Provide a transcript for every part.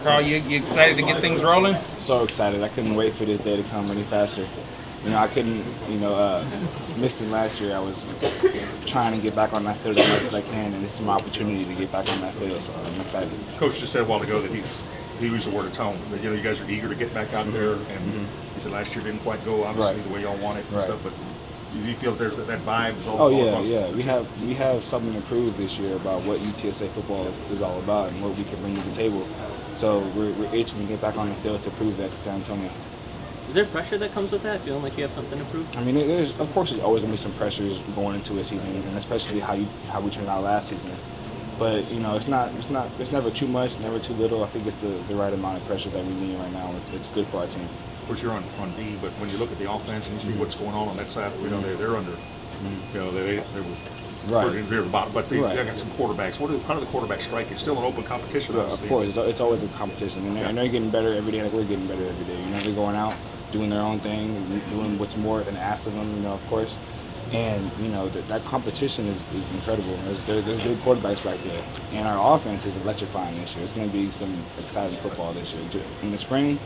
Carl, you excited to get things rolling? So excited. I couldn't wait for this day to come any faster. I couldn't, miss it last year. I was trying to get back on that field as much as I can, and it's my opportunity to get back on that field, so I'm excited. Coach just said a while ago that he used the word of tone. That, you guys are eager to get back out there, and he said last year didn't quite go, obviously, the way y'all wanted and stuff, but do you feel there's that vibe is all across the city? We have something to prove this year about what UTSA football is all about and what we can bring to the table. So we're itching to get back on the field to prove that to San Antonio. Is there pressure that comes with that, feeling like you have something to prove? I mean, there's always going to be some pressures going into a season, and especially how we turned out last season. But it's never too much, never too little. I think it's the right amount of pressure that we need right now. It's good for our team. Of course, you're on D, but when you look at the offense and you see what's going on that side, they're under. They were near the bottom, but they got some quarterbacks. How does the quarterback strike? It's still an open competition. Of course, it's always a competition, and they're getting better every day. Like we're getting better every day. They're going out, doing their own thing, doing what's more than asked of them. Of course, and that competition is incredible. There's good quarterbacks back there, and our offense is electrifying this year. It's going to be some exciting football this year. In the spring,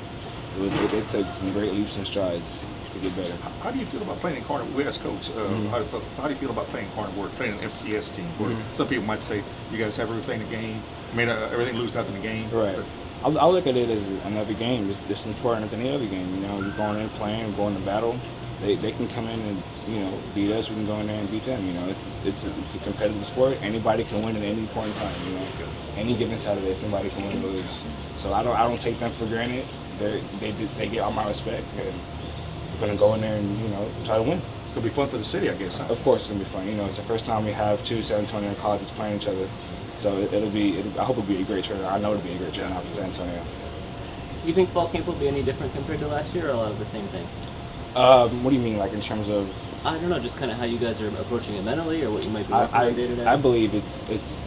it took some great leaps and strides to get better. How do you feel about playing in Carter? We asked Coach, how do you feel about playing in Carter? We're playing an FCS team. Where some people might say you guys have everything in the game. I mean, everything lose nothing in the game. Right. I'll look at it as another game. It's just important as any other game. You're going in, playing, going to battle. They can come in and beat us. We can go in there and beat them. It's a competitive sport. Anybody can win at any point in time. Any given Saturday, somebody can win or lose. So I don't take them for granted. They get all my respect. And we're gonna go in there and try to win. It'll be fun for the city, I guess. Huh? Of course, it's gonna be fun. It's the first time we have two San Antonio colleges playing each other. So I hope it'll be a great turnout. I know it'll be a great turnout for San Antonio. Do you think fall camp will be any different compared to last year, or a lot of the same thing? What do you mean, like in terms of? I don't know, just kind of how you guys are approaching it mentally, or what you might be working on day to day. I believe it's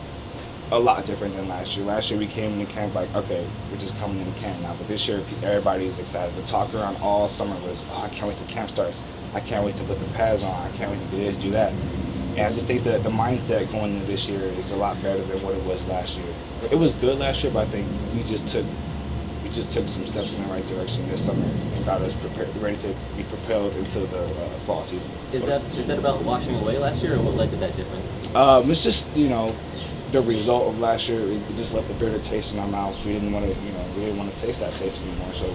a lot different than last year. Last year we came into camp like, okay, we're just coming into camp now. But this year everybody's excited. The talk around all summer was, I can't wait till camp starts. I can't wait to put the pads on. I can't wait to do this, do that. And I just think that the mindset going into this year is a lot better than what it was last year. It was good last year, but I think we just took some steps in the right direction this summer and got us ready to be propelled into the fall season. Is that about washing away last year, or what led to that difference? It's just the result of last year. It just left a bitter taste in our mouths. We didn't want to taste that taste anymore. So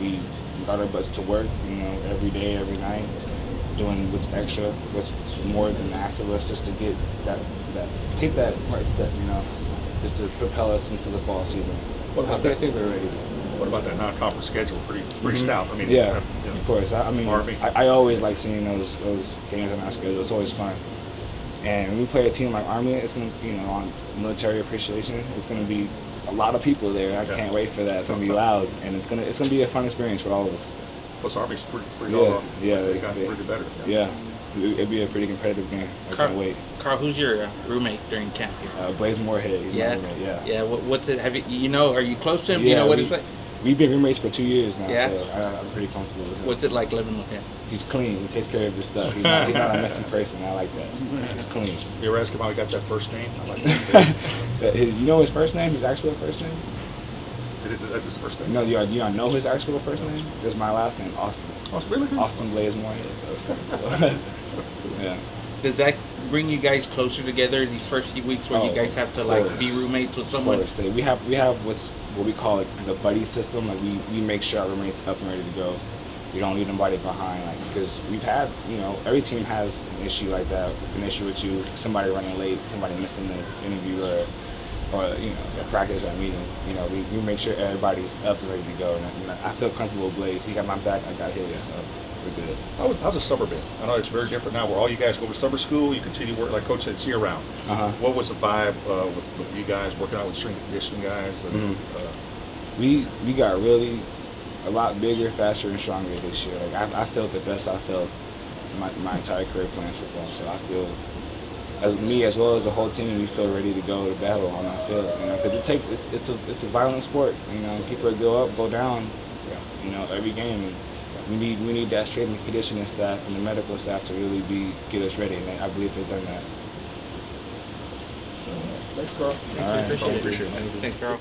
we got our butts to work, every day, every night, doing what's extra, what's more than asked of us, just to get take that right step, just to propel us into the fall season. I think we're ready. What about that non-conference schedule? Pretty stout. I mean, of course. I always like seeing those games on our schedule. It's always fun. And when we play a team like Army, it's going to, on military appreciation, it's going to be a lot of people there. I can't wait for that. It's going to be loud, and it's going to be a fun experience for all of us. Plus, Army's pretty good. They got pretty better. Yeah. It'd be a pretty competitive game. I can't wait. Carl, who's your roommate during camp here? Blaze Moorhead. He's my roommate. Yeah. What's it? Are you close to him? Yeah, Do you know what it's like? We've been roommates for 2 years now, Yeah. so I'm pretty comfortable with him. What's it like living with him? He's clean. He takes care of his stuff. He's not a messy person. I like that. He's clean. You ever ask him how he got that first name? I like that. You know his first name? His actual first name? That's his first name? No, you know his actual first name? This is my last name, Austin. Oh, really? Austin Blaze Moorhead, so it's kind of cool. Yeah. Does that bring you guys closer together these first few weeks where you guys have to be roommates with someone? Of course. We have what we call the buddy system. Like we make sure our roommates up and ready to go. We don't leave anybody behind, because we've had, every team has an issue like that, an issue with somebody running late, somebody missing the interview or a practice or a meeting. We make sure everybody's up and ready to go. And I feel comfortable with Blaze. He got my back, I got his, so we're good. How's the summer been? I know it's very different now where all you guys go to summer school, you continue work, like Coach said, it's year round. What was the vibe with you guys working out with strength and conditioning guys? We got really a lot bigger, faster, and stronger this year. Like I felt the best I felt my entire career playing football. So I feel, as me as well as the whole team, we feel ready to go to battle on that field. Because it's a violent sport. People go up, go down. Every game. And we need that strength and conditioning staff and the medical staff to really get us ready. And I believe they've done that. Thanks, Carl. Thanks, we appreciate it. Thanks, Carl.